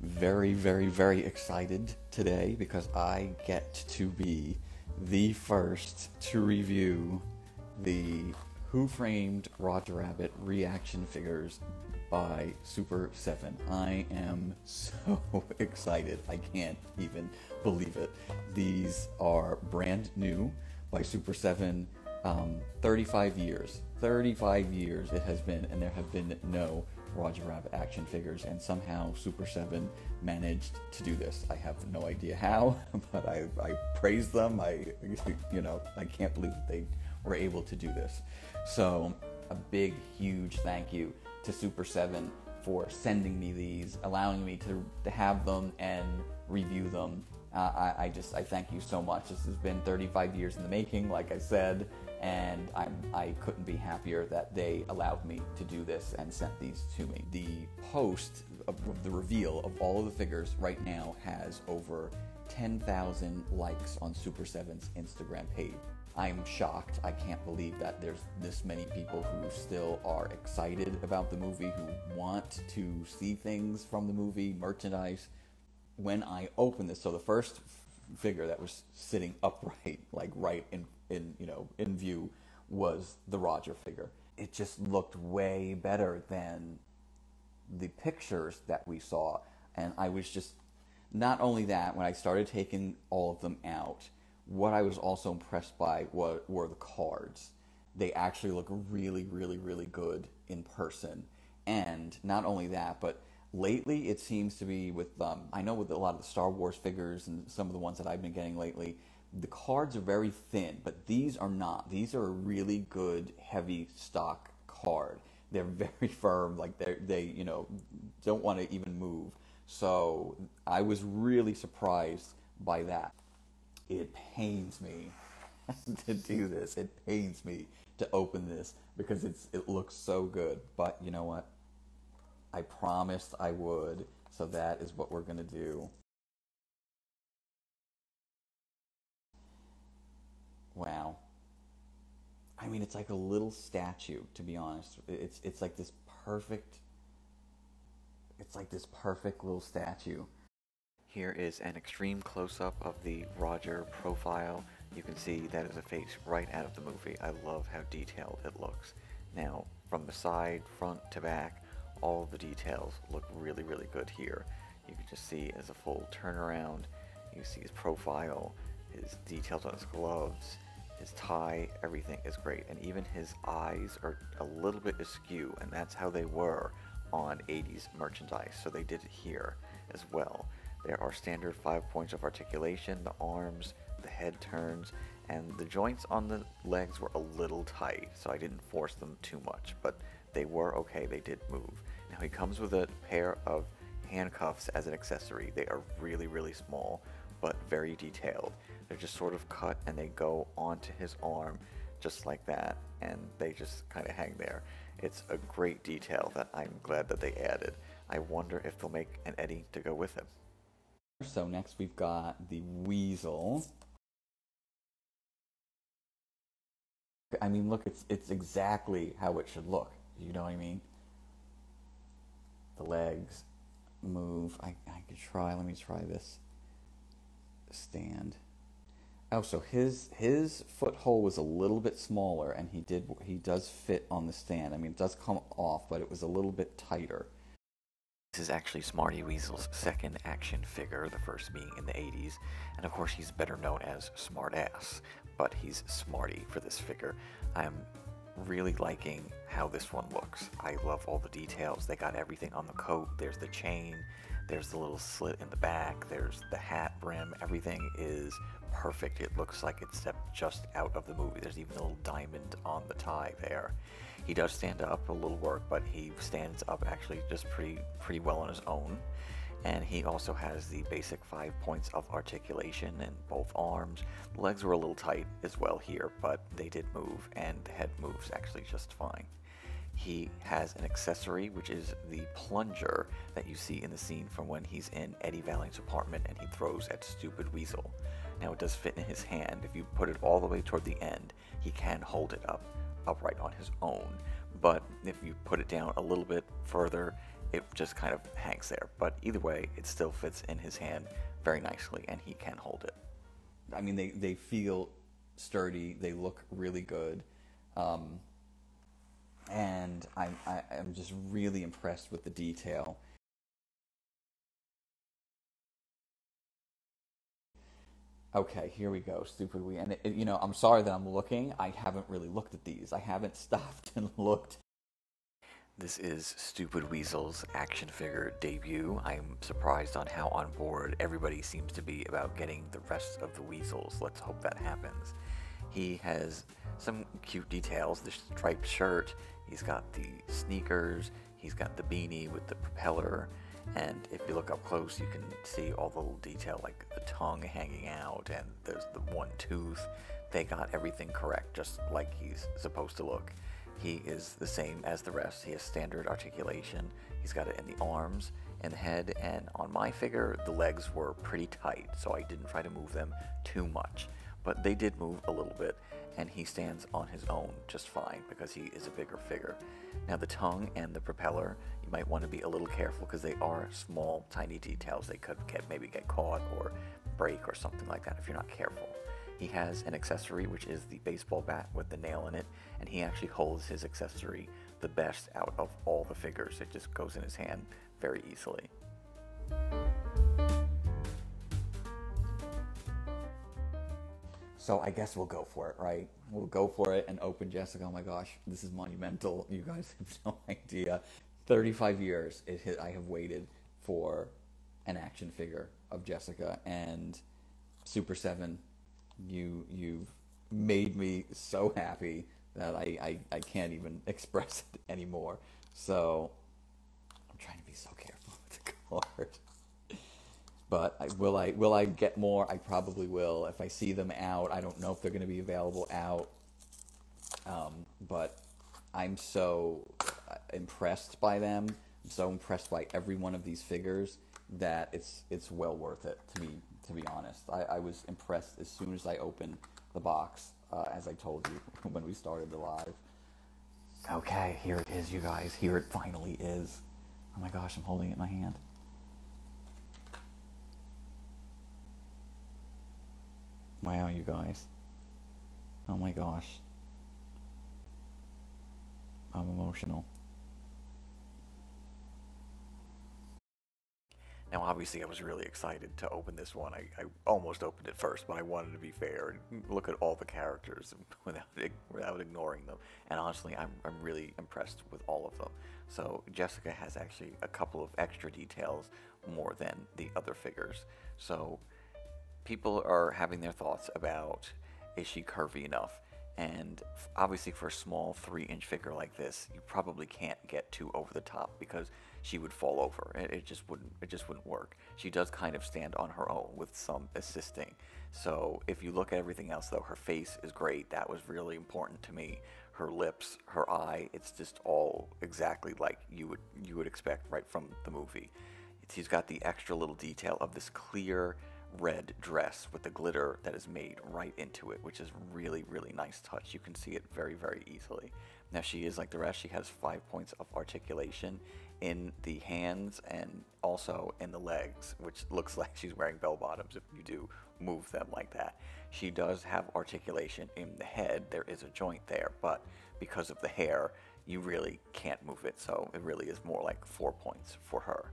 very, very, very excited today because I get to be the first to review the Who Framed Roger Rabbit ReAction figures by Super7. I am so excited. I can't even believe it. These are brand new by Super7. 35 years. 35 years it has been, and there have been no Roger Rabbit action figures, and somehow Super7 managed to do this. I have no idea how, but I praise them. I can't believe that they were able to do this. So a big, huge thank you to Super7 for sending me these, allowing me to have them and review them. I thank you so much. This has been 35 years in the making, like I said, and I couldn't be happier that they allowed me to do this and sent these to me. The post of the reveal of all of the figures right now has over 10,000 likes on Super7's Instagram page. I'm shocked. I can't believe that there's this many people who still are excited about the movie, who want to see things from the movie, merchandise. When I opened this, so the first figure that was sitting upright, like right in view, was the Roger figure. It just looked way better than the pictures that we saw, and I was just, not only that, when I started taking all of them out, what I was also impressed by were the cards. They actually look really, really, really good in person. And not only that, but lately it seems to be with, I know with a lot of the Star Wars figures and some of the ones that I've been getting lately, the cards are very thin, but these are not. These are a really good, heavy stock card. They're very firm, like they don't want to even move. So I was really surprised by that. It pains me to do this. It pains me to open this because it looks so good. But you know what? I promised I would, so that is what we're gonna do. Wow. I mean, it's like a little statue, to be honest. It's like this perfect. It's like this perfect little statue. Here is an extreme close-up of the Roger profile. You can see that is a face right out of the movie. I love how detailed it looks. Now, from the side, front to back, all of the details look really, really good here. You can just see as a full turnaround. You can see his profile, his details on his gloves, his tie, everything is great. And even his eyes are a little bit askew, and that's how they were on 80s merchandise, so they did it here as well. There are standard 5 points of articulation, the arms, the head turns, and the joints on the legs were a little tight, so I didn't force them too much, but they were okay, they did move. Now he comes with a pair of handcuffs as an accessory. They are really, really small, but very detailed. They're just sort of cut and they go onto his arm just like that, and they just kind of hang there. It's a great detail that I'm glad that they added. I wonder if they'll make an Eddie to go with him. So next we've got the Weasel. I mean, look, it's exactly how it should look. You know what I mean? The legs move. I could try. Let me try this stand. Oh, so his foothold was a little bit smaller, and he does fit on the stand. I mean, it does come off, but it was a little bit tighter. This is actually Smarty Weasel's second action figure, the first being in the 80s, and of course he's better known as Smartass, but he's Smarty for this figure. I'm really liking how this one looks. I love all the details. They got everything on the coat. There's the chain, there's the little slit in the back, there's the hat brim. Everything is perfect. It looks like it stepped just out of the movie. There's even a little diamond on the tie there. He does stand up, a little work, but he stands up actually just pretty well on his own. And he also has the basic 5 points of articulation in both arms. The legs were a little tight as well here, but they did move, and the head moves actually just fine. He has an accessory, which is the plunger that you see in the scene from when he's in Eddie Valiant's apartment and he throws at Stupid Weasel. Now it does fit in his hand. If you put it all the way toward the end, he can hold it upright on his own. But if you put it down a little bit further, it just kind of hangs there. But either way, it still fits in his hand very nicely, and he can hold it. I mean, they feel sturdy. They look really good. And I'm just really impressed with the detail. Okay, here we go, Stupid Wee. And, you know, I'm sorry that I'm looking. I haven't really looked at these. I haven't stopped and looked. This is Stupid Weasel's action figure debut. I'm surprised on how on board everybody seems to be about getting the rest of the Weasels. Let's hope that happens. He has some cute details. The striped shirt, he's got the sneakers, he's got the beanie with the propeller, and if you look up close you can see all the little detail like the tongue hanging out and there's the one tooth. They got everything correct, just like he's supposed to look. He is the same as the rest. He has standard articulation. He's got it in the arms and the head, and on my figure the legs were pretty tight, so I didn't try to move them too much. But they did move a little bit, and he stands on his own just fine because he is a bigger figure. Now the tongue and the propeller, you might want to be a little careful because they are small, tiny details. They could maybe get caught or break or something like that if you're not careful. He has an accessory, which is the baseball bat with the nail in it, and he actually holds his accessory the best out of all the figures. It just goes in his hand very easily. So I guess we'll go for it, right? We'll go for it and open Jessica. Oh my gosh, this is monumental. You guys have no idea. 35 years I have waited for an action figure of Jessica, and Super7, you've made me so happy that I can't even express it anymore. So I'm trying to be so careful with the card. But will I get more? I probably will. If I see them out, I don't know if they're going to be available out. But I'm so impressed by them. I'm so impressed by every one of these figures that it's well worth it to be honest. I was impressed as soon as I opened the box, as I told you when we started the live. Okay, here it is, you guys. Here it finally is. Oh my gosh, I'm holding it in my hand. Wow, you guys. Oh my gosh. I'm emotional. Now obviously I was really excited to open this one. I almost opened it first, but I wanted to be fair and look at all the characters without ignoring them. And honestly, I'm really impressed with all of them. So Jessica has actually a couple of extra details more than the other figures. So people are having their thoughts about, is she curvy enough? And obviously for a small 3-inch figure like this, you probably can't get too over the top because she would fall over. It just wouldn't work. She does kind of stand on her own with some assisting. So if you look at everything else though, her face is great. That was really important to me. Her lips, her eye, it's just all exactly like you would expect right from the movie. She's got the extra little detail of this clear red dress with the glitter that is made right into it, which is really, really nice touch. You can see it very, very easily. Now she is like the rest. She has 5 points of articulation in the hands and also in the legs, which looks like she's wearing bell bottoms if you do move them like that. She does have articulation in the head. There is a joint there, but because of the hair, you really can't move it. So it really is more like 4 points for her.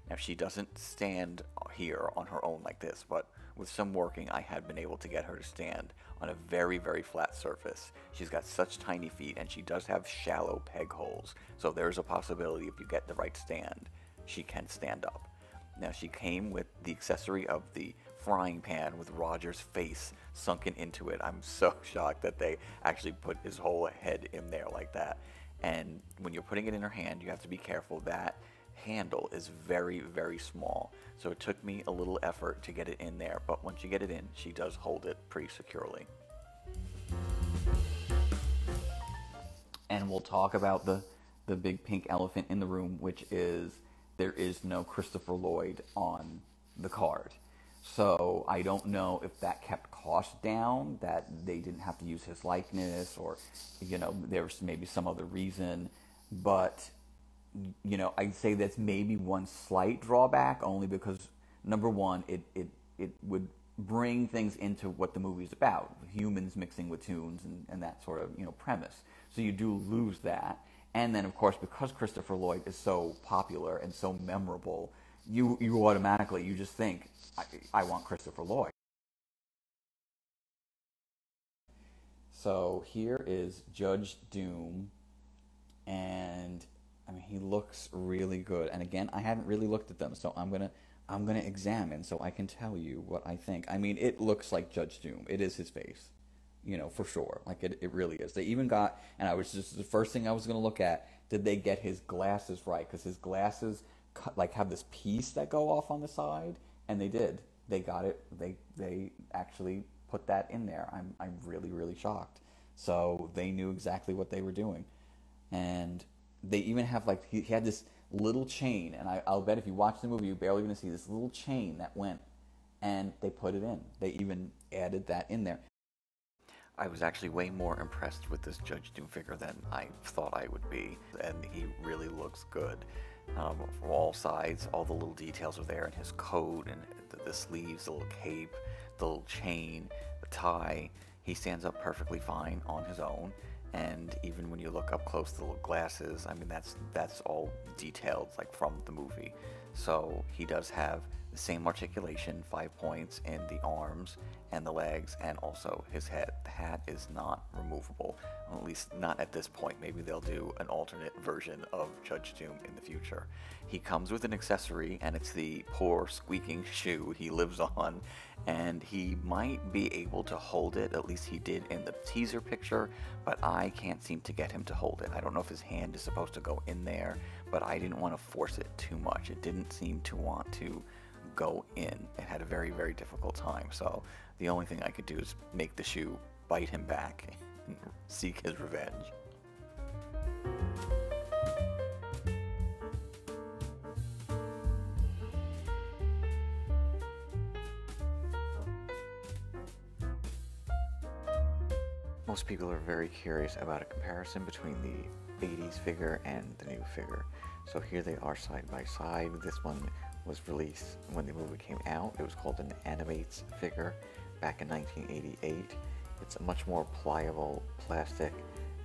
Now she doesn't stand here on her own like this, but with some working I had been able to get her to stand on a very, very flat surface. She's got such tiny feet and she does have shallow peg holes, so there's a possibility if you get the right stand, she can stand up. Now she came with the accessory of the frying pan with Roger's face sunken into it. I'm so shocked that they actually put his whole head in there like that. And when you're putting it in her hand, you have to be careful that handle is very, very small, so it took me a little effort to get it in there, but once you get it in, she does hold it pretty securely. And we'll talk about the big pink elephant in the room, which is there is no Christopher Lloyd on the card. So I don't know if that kept cost down, that they didn't have to use his likeness, or there's maybe some other reason, but you know, I'd say that's maybe one slight drawback, only because number one, it would bring things into what the movie's about, humans mixing with tunes and that sort of, you know, premise. So you do lose that. And then, of course, because Christopher Lloyd is so popular and so memorable, you automatically, you just think, I want Christopher Lloyd. So here is Judge Doom, and I mean, he looks really good. And again, I haven't really looked at them, so I'm gonna examine so I can tell you what I think. I mean, it looks like Judge Doom. It is his face, you know, for sure. Like it really is. They even got, and I was just the first thing I was gonna look at. Did they get his glasses right? Because his glasses like have this piece that go off on the side, and they did. They got it. They actually put that in there. I'm really shocked. So they knew exactly what they were doing, and they even have like he had this little chain, and I'll bet if you watch the movie, you're barely going to see this little chain that went, and they put it in. They even added that in there. I was actually way more impressed with this Judge Doom figure than I thought I would be, and he really looks good. From all sides, all the little details are there in his coat and the sleeves, the little cape, the little chain, the tie. He stands up perfectly fine on his own, and even when you look up close, the little glasses, I mean, that's all detailed like from the movie. So he does have the same articulation, 5 points in the arms and the legs, and also his head. The hat is not removable, well, at least not at this point. Maybe they'll do an alternate version of Judge Doom in the future. He comes with an accessory, and it's the poor squeaking shoe he lives on, and he might be able to hold it, at least he did in the teaser picture, but I can't seem to get him to hold it. I don't know if his hand is supposed to go in there, but I didn't want to force it too much. It didn't seem to want to go in. It had a very difficult time, so the only thing I could do is make the shoe bite him back and seek his revenge. Most people are very curious about a comparison between the 80s figure and the new figure. So here they are side by side. This one was released when the movie came out. It was called an Animates figure back in 1988. It's a much more pliable plastic.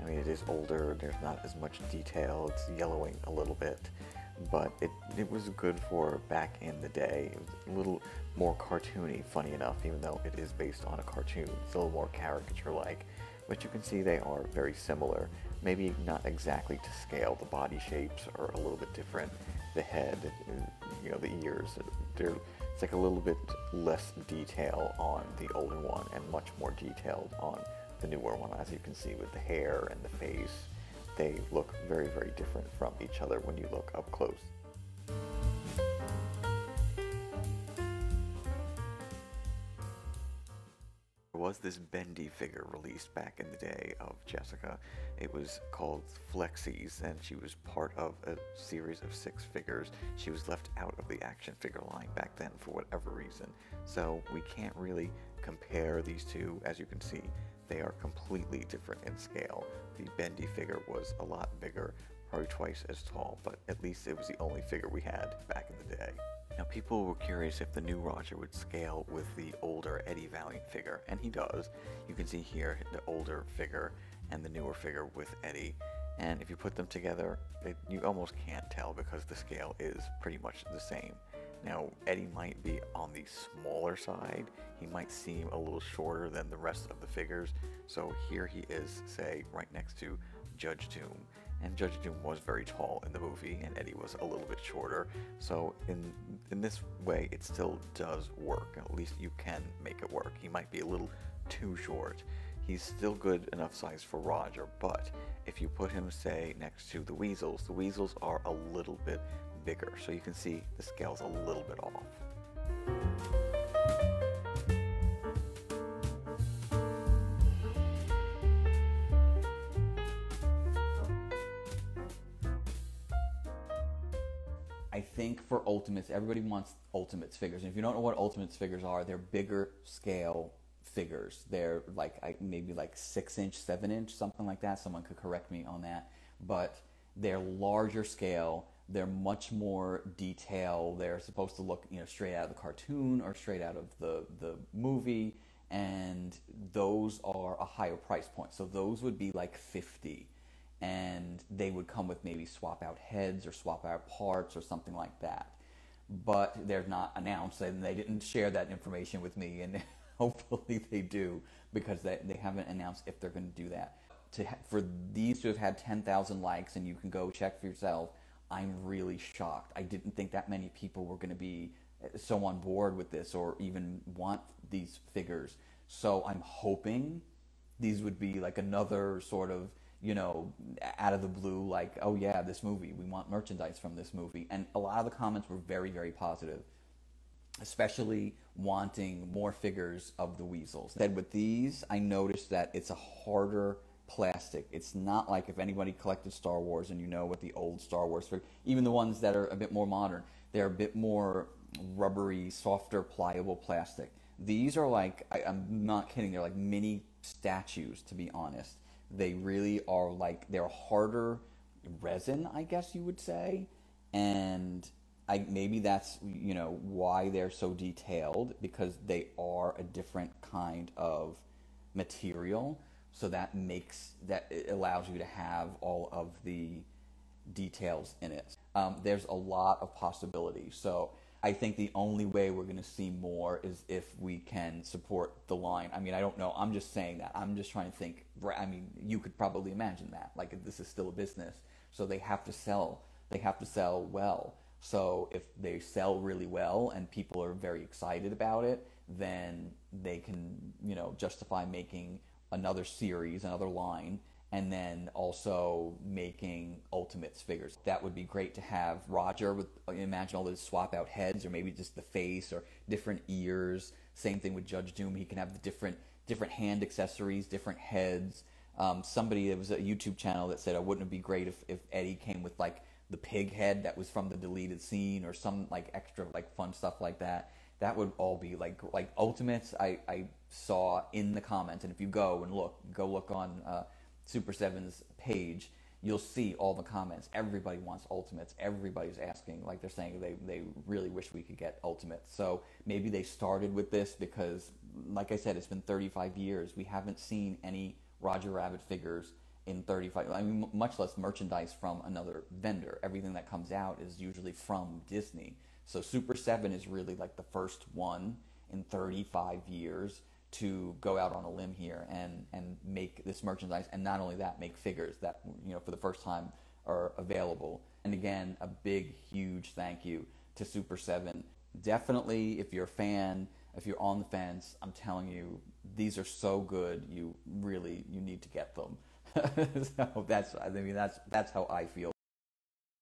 I mean, it is older, there's not as much detail, it's yellowing a little bit, but it was good for back in the day. It was a little more cartoony, funny enough, even though it is based on a cartoon. It's a little more caricature-like, but you can see they are very similar. Maybe not exactly to scale. The body shapes are a little bit different. The head, you know, the ears, it's like a little bit less detail on the older one and much more detailed on the newer one. As you can see with the hair and the face, they look very different from each other when you look up close. There was this bendy figure released back in the day of Jessica. It was called Flexies, and she was part of a series of 6 figures. She was left out of the action figure line back then for whatever reason. So we can't really compare these two. As you can see, they are completely different in scale. The bendy figure was a lot bigger, probably twice as tall, but at least it was the only figure we had back in the day. Now, people were curious if the new Roger would scale with the older Eddie Valiant figure, and he does. You can see here the older figure and the newer figure with Eddie, and if you put them together, you almost can't tell because the scale is pretty much the same. Now, Eddie might be on the smaller side. He might seem a little shorter than the rest of the figures, so here he is, say, right next to Judge Doom. And Judge Doom was very tall in the movie, and Eddie was a little bit shorter. So in this way, it still does work. At least you can make it work. He might be a little too short. He's still good enough size for Roger, but if you put him, say, next to the Weasels are a little bit bigger. So you can see the scale's a little bit off. I think for Ultimates, everybody wants Ultimates figures. And if you don't know what Ultimates figures are, they're bigger scale figures. They're like maybe like 6-inch, 7-inch, something like that. Someone could correct me on that. But They're larger scale. They're much more detailed. They're supposed to look, straight out of the cartoon or straight out of the movie, and those are a higher price point. So those would be like 50, and they would come with maybe swap out heads or swap out parts or something like that. But they're not announced, and they didn't share that information with me, and hopefully they do, because they haven't announced if they're going to do that. For these to have had 10,000 likes, and you can go check for yourself, I'm really shocked. I didn't think that many people were going to be so on board with this or even want these figures. So I'm hoping these would be like another sort of, out of the blue, like, oh yeah, this movie, we want merchandise from this movie. And a lot of the comments were very, very positive, especially wanting more figures of the weasels. Then with these, I noticed that it's a harder plastic. It's not like if anybody collected Star Wars and what the old Star Wars figures, even the ones that are a bit more modern, they're a bit more rubbery, softer, pliable plastic. These are like, I'm not kidding, they're like mini statues, to be honest. They really are like, they're harder resin, I guess you would say, and maybe that's why they're so detailed, because they are a different kind of material. So it allows you to have all of the details in it. There's a lot of possibilities. So I think the only way we're going to see more is if we can support the line. I mean, I don't know. I'm just saying that. I'm just trying to think. I mean, you could probably imagine that. Like, this is still a business, so they have to sell. They have to sell well. So if they sell really well and people are very excited about it, then they can, justify making another series, another line, and then also making Ultimates figures. That would be great to have Roger with, imagine all those swap out heads, or maybe just the face or different ears. Same thing with Judge Doom. He can have the different hand accessories, different heads. There was a YouTube channel that said, wouldn't it be great if Eddie came with like the pig head that was from the deleted scene, or some like extra like fun stuff like that. That would all be like Ultimates. I saw in the comments, and if you go look on Super7's page, you'll see all the comments. Everybody wants Ultimates. Everybody's asking, like, they're saying they really wish we could get Ultimates. So maybe they started with this because, like I said, it's been 35 years. We haven't seen any Roger Rabbit figures in 35. I mean, much less merchandise from another vendor. Everything that comes out is usually from Disney. So Super7 is really like the first one in 35 years to go out on a limb here and make this merchandise, and not only that, make figures that for the first time are available. And again, a big, huge thank you to Super7. Definitely, if you're a fan, if you're on the fence, I'm telling you, these are so good. You need to get them. So that's how I feel.